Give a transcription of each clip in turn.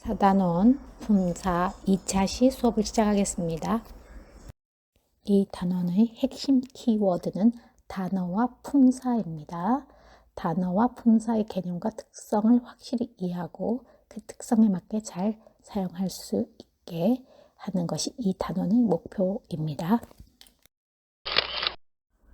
4단원 품사 2차시 수업을 시작하겠습니다. 이 단원의 핵심 키워드는 단어와 품사입니다. 단어와 품사의 개념과 특성을 확실히 이해하고 그 특성에 맞게 잘 사용할 수 있게 하는 것이 이 단원의 목표입니다.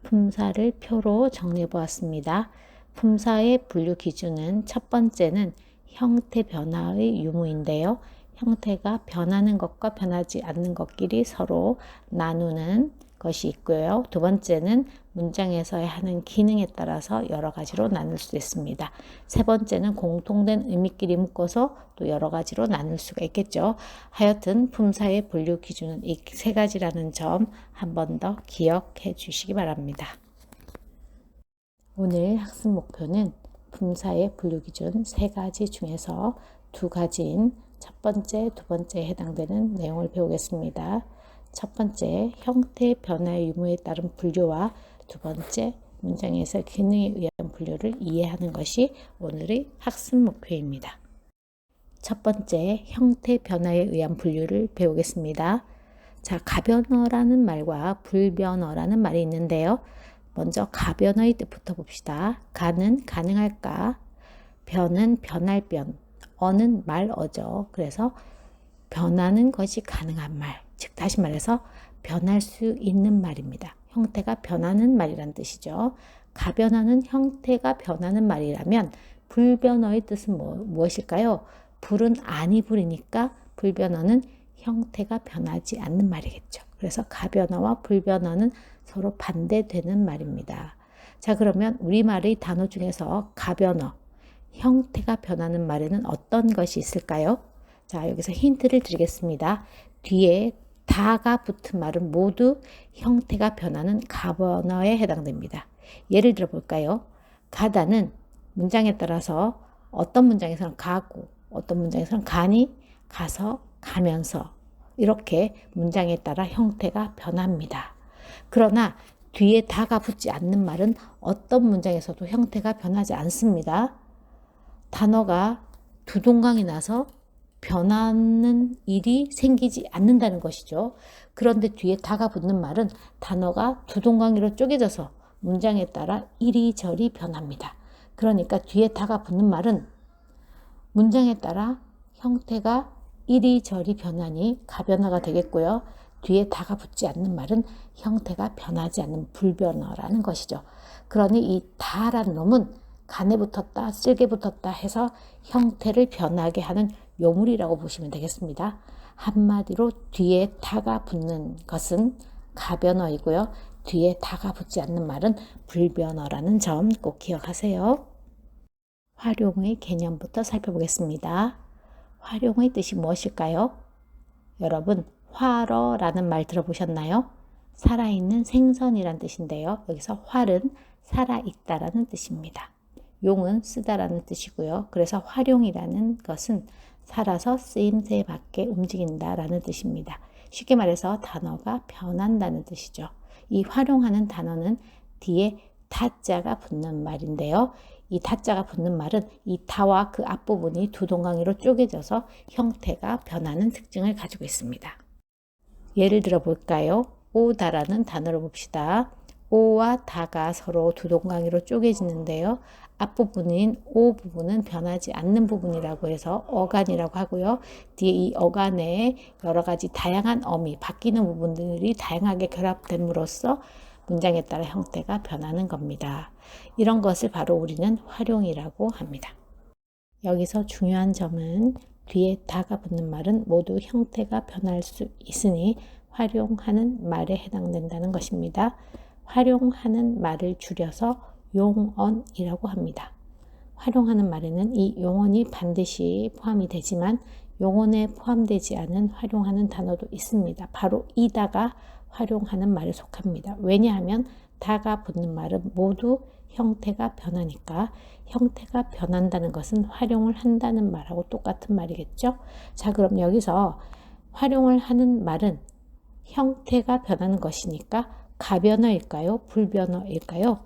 품사를 표로 정리해 보았습니다. 품사의 분류 기준은 첫 번째는 형태 변화의 유무인데요. 형태가 변하는 것과 변하지 않는 것끼리 서로 나누는 것이 있고요. 두 번째는 문장에서의 하는 기능에 따라서 여러 가지로 나눌 수 있습니다. 세 번째는 공통된 의미끼리 묶어서 또 여러 가지로 나눌 수가 있겠죠. 하여튼 품사의 분류 기준은 이 세 가지라는 점 한 번 더 기억해 주시기 바랍니다. 오늘 학습 목표는 품사의 분류 기준 세 가지 중에서 두 가지인 첫 번째, 두 번째에 해당되는 내용을 배우겠습니다. 첫 번째, 형태 변화의 유무에 따른 분류와 두 번째, 문장에서 기능에 의한 분류를 이해하는 것이 오늘의 학습 목표입니다. 첫 번째, 형태 변화에 의한 분류를 배우겠습니다. 자, 가변어라는 말과 불변어라는 말이 있는데요. 먼저 가변어의 뜻부터 봅시다. 가는 가능할까, 변은 변할 변, 어는 말어죠. 그래서 변하는 것이 가능한 말, 즉 다시 말해서 변할 수 있는 말입니다. 형태가 변하는 말이란 뜻이죠. 가변어는 형태가 변하는 말이라면 불변어의 뜻은 무엇일까요? 불은 아니 불이니까 불변어는 형태가 변하지 않는 말이겠죠. 그래서 가변어와 불변어는 서로 반대되는 말입니다. 자, 그러면 우리말의 단어 중에서 가변어, 형태가 변하는 말에는 어떤 것이 있을까요? 자, 여기서 힌트를 드리겠습니다. 뒤에 다가 붙은 말은 모두 형태가 변하는 가변어에 해당됩니다. 예를 들어 볼까요? 가다는 문장에 따라서 어떤 문장에서는 가고, 어떤 문장에서는 가니, 가서, 가면서 이렇게 문장에 따라 형태가 변합니다. 그러나 뒤에 다가 붙지 않는 말은 어떤 문장에서도 형태가 변하지 않습니다. 단어가 두 동강이 나서 변하는 일이 생기지 않는다는 것이죠. 그런데 뒤에 다가 붙는 말은 단어가 두 동강이로 쪼개져서 문장에 따라 이리저리 변합니다. 그러니까 뒤에 다가 붙는 말은 문장에 따라 형태가 이리저리 변하니 가변어가 되겠고요. 뒤에 다가 붙지 않는 말은 형태가 변하지 않는 불변어라는 것이죠. 그러니 이 다라는 놈은 간에 붙었다, 쓸개 붙었다 해서 형태를 변하게 하는 요물이라고 보시면 되겠습니다. 한마디로 뒤에 다가 붙는 것은 가변어이고요. 뒤에 다가 붙지 않는 말은 불변어라는 점 꼭 기억하세요. 활용의 개념부터 살펴보겠습니다. 활용의 뜻이 무엇일까요? 여러분, 활어라는 말 들어보셨나요? 살아있는 생선이란 뜻인데요. 여기서 활은 살아있다라는 뜻입니다. 용은 쓰다라는 뜻이고요. 그래서 활용이라는 것은 살아서 쓰임새에 맞게 움직인다라는 뜻입니다. 쉽게 말해서 단어가 변한다는 뜻이죠. 이 활용하는 단어는 뒤에 다자가 붙는 말인데요. 이 다자가 붙는 말은 이 다와 그 앞부분이 두 동강이로 쪼개져서 형태가 변하는 특징을 가지고 있습니다. 예를 들어 볼까요? 오다라는 단어를 봅시다. 오와 다가 서로 두 동강이로 쪼개지는데요. 앞부분인 오 부분은 변하지 않는 부분이라고 해서 어간이라고 하고요. 뒤에 이 어간에 여러 가지 다양한 어미, 바뀌는 부분들이 다양하게 결합됨으로써 문장에 따라 형태가 변하는 겁니다. 이런 것을 바로 우리는 활용이라고 합니다. 여기서 중요한 점은 뒤에 다가 붙는 말은 모두 형태가 변할 수 있으니 활용하는 말에 해당된다는 것입니다. 활용하는 말을 줄여서 용언이라고 합니다. 활용하는 말에는 이 용언이 반드시 포함이 되지만 용언에 포함되지 않은 활용하는 단어도 있습니다. 바로 이다가 활용하는 말에 속합니다. 왜냐하면 다가 붙는 말은 모두 형태가 변하니까 형태가 변한다는 것은 활용을 한다는 말하고 똑같은 말이겠죠. 자, 그럼 여기서 활용을 하는 말은 형태가 변하는 것이니까 가변어일까요? 불변어일까요?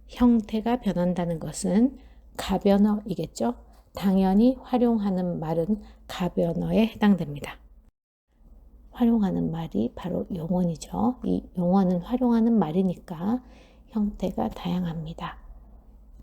형태가 변한다는 것은 가변어이겠죠. 당연히 활용하는 말은 가변어에 해당됩니다. 활용하는 말이 바로 용언이죠. 이 용언은 활용하는 말이니까 형태가 다양합니다.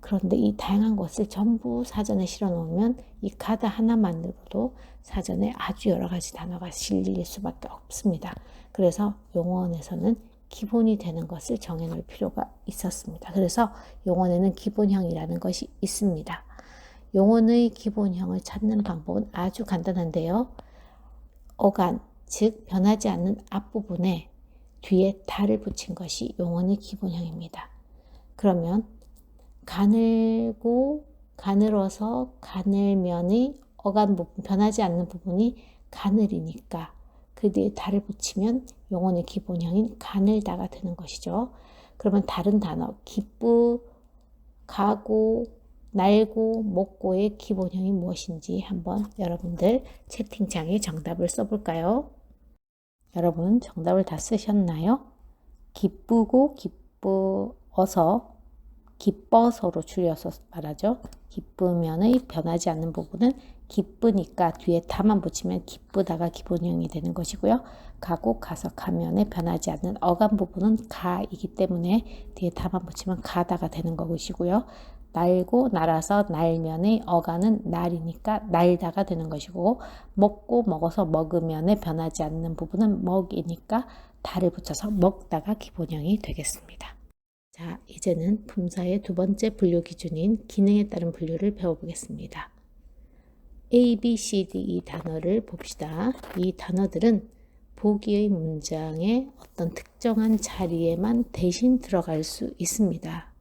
그런데 이 다양한 것을 전부 사전에 실어 놓으면 이 가다 하나만으로도 사전에 아주 여러 가지 단어가 실릴 수밖에 없습니다. 그래서 용언에서는 기본이 되는 것을 정해 놓을 필요가 있었습니다. 그래서 용언에는 기본형이라는 것이 있습니다. 용언의 기본형을 찾는 방법은 아주 간단한데요. 어간, 즉 변하지 않는 앞부분에 뒤에 달을 붙인 것이 용언의 기본형입니다. 그러면 가늘고 가늘어서 가늘면의 어간 부분, 변하지 않는 부분이 가늘이니까 그 뒤에 달을 붙이면 용언의 기본형인 가늘다가 되는 것이죠. 그러면 다른 단어 기쁘, 가고, 날고, 먹고의 기본형이 무엇인지 한번 여러분들 채팅창에 정답을 써볼까요? 여러분 정답을 다 쓰셨나요? 기쁘고 기쁘어서 기뻐서로 줄여서 말하죠. 기쁘면의 변하지 않는 부분은 기쁘니까 뒤에 다만 붙이면 기쁘다가 기본형이 되는 것이고요. 가고 가서 가면에 변하지 않는 어간 부분은 가이기 때문에 뒤에 다만 붙이면 가다가 되는 것이고요. 날고 날아서 날면의 어간은 날이니까 날다가 되는 것이고 먹고 먹어서 먹으면에 변하지 않는 부분은 먹이니까 다를 붙여서 먹다가 기본형이 되겠습니다. 자, 이제는 품사의 두 번째 분류 기준인 기능에 따른 분류를 배워보겠습니다. A, B, C, D 이 단어를 봅시다. 이 단어들은 보기의 문장의 어떤 특정한 자리에만 대신 들어갈 수 있습니다.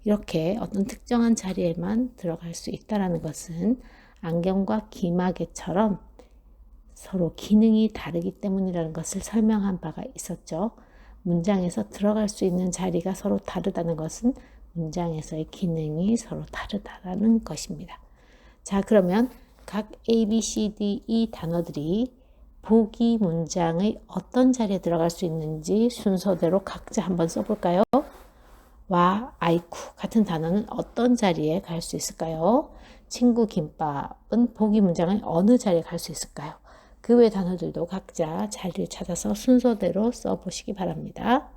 이렇게 어떤 특정한 자리에만 들어갈 수 있다는 것은 안경과 기마개처럼 서로 기능이 다르기 때문이라는 것을 설명한 바가 있었죠. 문장에서 들어갈 수 있는 자리가 서로 다르다는 것은 문장에서의 기능이 서로 다르다는 것입니다. 자, 그러면 각 A, B, C, D 이 단어들이 보기 문장의 어떤 자리에 들어갈 수 있는지 순서대로 각자 한번 써볼까요? 와, 아이쿠 같은 단어는 어떤 자리에 갈 수 있을까요? 친구 김밥은 보기 문장의 어느 자리에 갈 수 있을까요? 그 외 단어들도 각자 자리를 찾아서 순서대로 써보시기 바랍니다.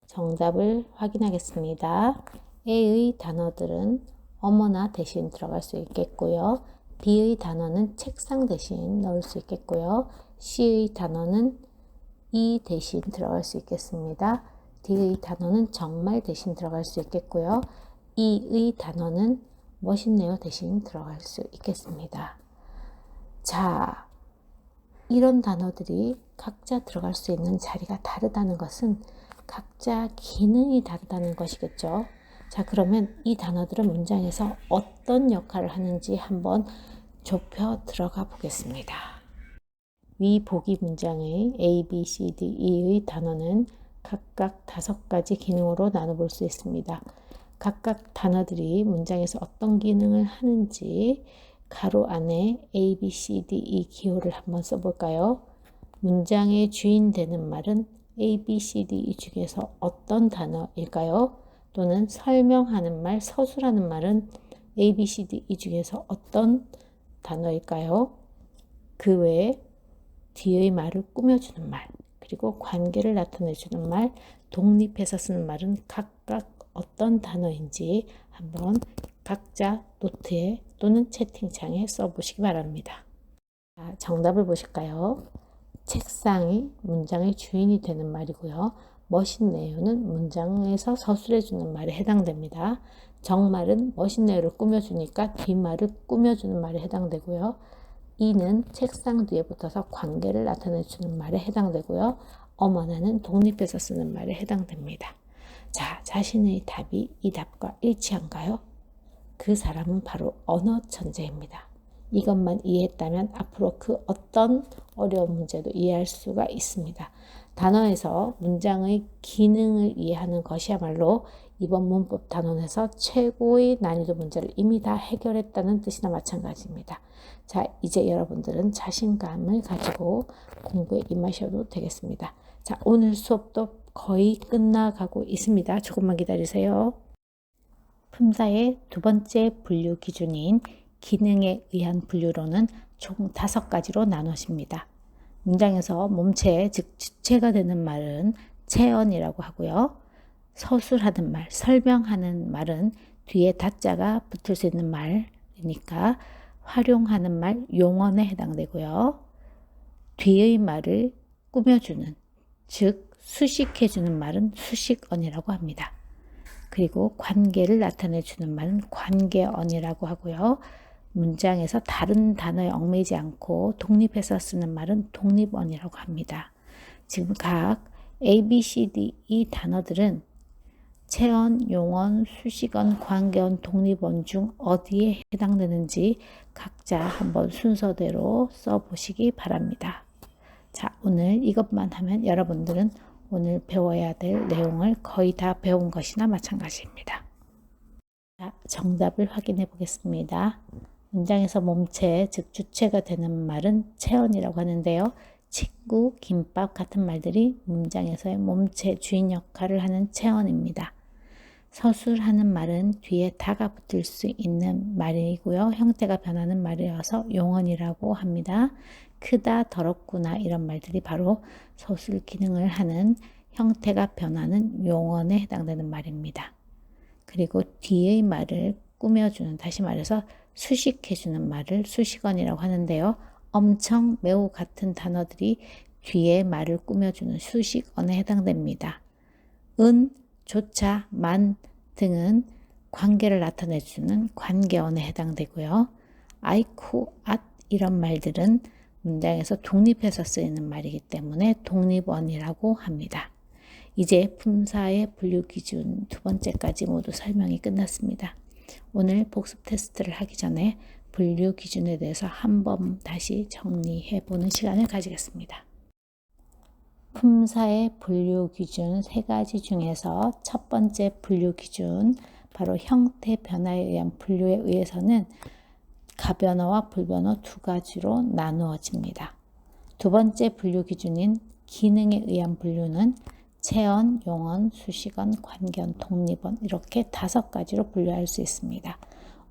정답을 확인하겠습니다. A의 단어들은 어머나 대신 들어갈 수 있겠고요. B의 단어는 책상 대신 넣을 수 있겠고요. C의 단어는 이 대신 들어갈 수 있겠습니다. D의 단어는 정말 대신 들어갈 수 있겠고요. E의 단어는 멋있네요 대신 들어갈 수 있겠습니다. 자, 이런 단어들이 각자 들어갈 수 있는 자리가 다르다는 것은 각자 기능이 다르다는 것이겠죠. 자, 그러면 이 단어들은 문장에서 어떤 역할을 하는지 한번 좁혀 들어가 보겠습니다. 위 보기 문장의 A, B, C, D, E의 단어는 각각 5가지 기능으로 나눠볼 수 있습니다. 각각 단어들이 문장에서 어떤 기능을 하는지 가로 안에 A, B, C, D, E 기호를 한번 써볼까요? 문장의 주인 되는 말은 A, B, C, D, E 중에서 어떤 단어일까요? 또는 설명하는 말, 서술하는 말은 A, B, C, D, E 중에서 어떤 단어일까요? 그 외에 뒤의 말을 꾸며주는 말, 그리고 관계를 나타내주는 말, 독립해서 쓰는 말은 각각 어떤 단어인지 한번 각자 노트에 또는 채팅창에 써보시기 바랍니다. 자, 정답을 보실까요? 책상이 문장의 주인이 되는 말이고요. 멋있네요는 문장에서 서술해주는 말에 해당됩니다. 정말은 멋있네요를 꾸며주니까 뒷말을 꾸며주는 말에 해당되고요. 이는 책상 뒤에 붙어서 관계를 나타내주는 말에 해당되고요. 어머나는 독립해서 쓰는 말에 해당됩니다. 자, 자신의 답이 이 답과 일치한가요? 그 사람은 바로 언어 천재입니다. 이것만 이해했다면 앞으로 그 어떤 어려운 문제도 이해할 수가 있습니다. 단어에서 문장의 기능을 이해하는 것이야말로 이번 문법 단원에서 최고의 난이도 문제를 이미 다 해결했다는 뜻이나 마찬가지입니다. 자, 이제 여러분들은 자신감을 가지고 공부에 임하셔도 되겠습니다. 자, 오늘 수업도 거의 끝나가고 있습니다. 조금만 기다리세요. 품사의 두 번째 분류 기준인 기능에 의한 분류로는 총 5가지로 나눠집니다. 문장에서 몸체, 즉 주체가 되는 말은 체언이라고 하고요. 서술하는 말, 설명하는 말은 뒤에 다자가 붙을 수 있는 말이니까 활용하는 말, 용언에 해당되고요. 뒤의 말을 꾸며주는, 즉 수식해주는 말은 수식언이라고 합니다. 그리고 관계를 나타내주는 말은 관계언이라고 하고요. 문장에서 다른 단어에 얽매이지 않고 독립해서 쓰는 말은 독립언이라고 합니다. 지금 각 A, B, C, D 이 단어들은 체언, 용언, 수식언, 관계언, 독립언 중 어디에 해당되는지 각자 한번 순서대로 써보시기 바랍니다. 자, 오늘 이것만 하면 여러분들은 오늘 배워야 될 내용을 거의 다 배운 것이나 마찬가지입니다. 자, 정답을 확인해 보겠습니다. 문장에서 몸체, 즉 주체가 되는 말은 체언이라고 하는데요. 친구, 김밥 같은 말들이 문장에서의 몸체, 주인 역할을 하는 체언입니다. 서술하는 말은 뒤에 다가 붙을 수 있는 말이고요. 형태가 변하는 말이어서 용언이라고 합니다. 크다, 더럽구나 이런 말들이 바로 서술 기능을 하는 형태가 변하는 용언에 해당되는 말입니다. 그리고 뒤의 말을 꾸며주는, 다시 말해서 수식해주는 말을 수식언이라고 하는데요. 엄청, 매우 같은 단어들이 뒤에 말을 꾸며주는 수식언에 해당됩니다. 은, 조차, 만 등은 관계를 나타내주는 관계언에 해당되고요. 아이쿠, 앗 이런 말들은 문장에서 독립해서 쓰이는 말이기 때문에 독립언이라고 합니다. 이제 품사의 분류 기준 두 번째까지 모두 설명이 끝났습니다. 오늘 복습 테스트를 하기 전에 분류 기준에 대해서 한번 다시 정리해 보는 시간을 가지겠습니다. 품사의 분류 기준 3가지 중에서 첫 번째 분류 기준, 바로 형태 변화에 의한 분류에 의해서는 가변어와 불변어 2가지로 나누어집니다. 두 번째 분류 기준인 기능에 의한 분류는 체언, 용언, 수식언, 관계언, 독립언 이렇게 5가지로 분류할 수 있습니다.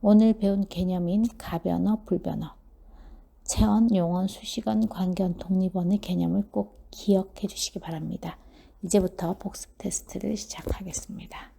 오늘 배운 개념인 가변어, 불변어, 체언, 용언, 수식언, 관계언, 독립언의 개념을 꼭 기억해 주시기 바랍니다. 이제부터 복습 테스트를 시작하겠습니다.